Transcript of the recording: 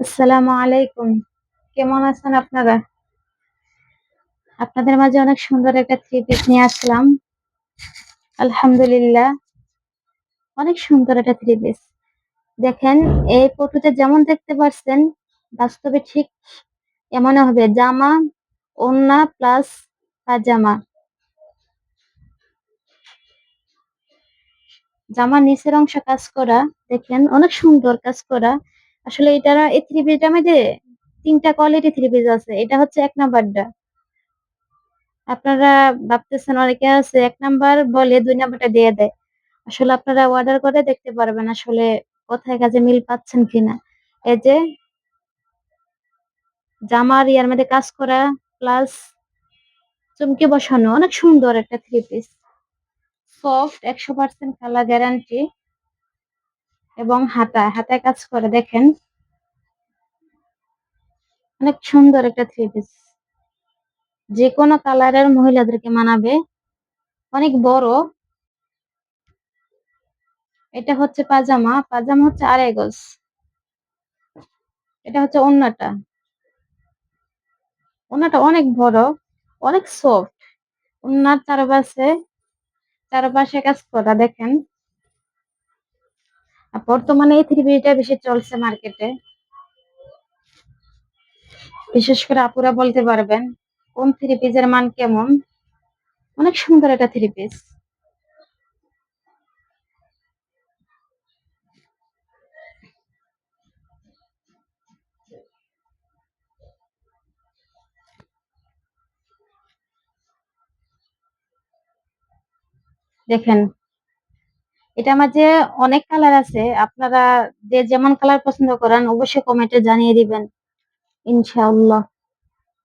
আসসালামু আলাইকুম। কেমন আছেন আপনারা? আপনাদের মাঝে অনেক সুন্দর একটা থ্রি পিস নিয়ে আসলাম। আলহামদুলিল্লাহ, অনেক সুন্দর একটা থ্রি পিস। দেখেন, এই ফটোতে যেমন দেখতে পারছেন, বাস্তবে ঠিক এমনই হবে। জামা, ওড়না প্লাস পায়জামা। জামার নিচের অংশ কাজ করা, দেখেন অনেক সুন্দর কাজ করা। আসলে এই থ্রি পিসটার মধ্যে ৩ টা কোয়ালিটি থ্রি পিস আছে। এটা হচ্ছে ১ নাম্বারটা। আপনারা ভাবতেছেন অনেকে আছে ১ নাম্বার বলে ২ নাম্বারটা দিয়ে দেয়। আসলে আপনারা অর্ডার করে দেখতে পারবেন আসলে কোথায় কাজে মিল পাচ্ছেন কিনা। এই যে জামার ইয়ার মধ্যে কাজ করা প্লাস চুমকি বসানো অনেক সুন্দর একটা three piece. Soft ১০০% colour guarantee এবং হাতায় কাজ করে দেখেন। অনেক সুন্দর একটা থ্রি পিস। যেকোনো কালারের মহিলাদেরকে মানাবে। অনেক বড়। এটা হচ্ছে পাজামা। পাজামা হচ্ছে ২.৫ গজ। এটা হচ্ছে ওড়নাটা। ওড়নাটা অনেক বড়, অনেক সফট। ওড়নার চারপাশে কাজ করা দেখেন। বর্তমানে এই থ্রি পিসটা বেশি চলছে মার্কেটে। বিশেষ করে আপুরা বলতে পারবেন কোন থ্রি পিসের মান কেমন। অনেক সুন্দর একটা থ্রি পিস। দেখেন, এটা মাঝে অনেক কালার আছে। আপনারা যে যেমন কালার পছন্দ করেন অবশ্যই কমেন্টে জানিয়ে দিবেন ইনশাআল্লাহ।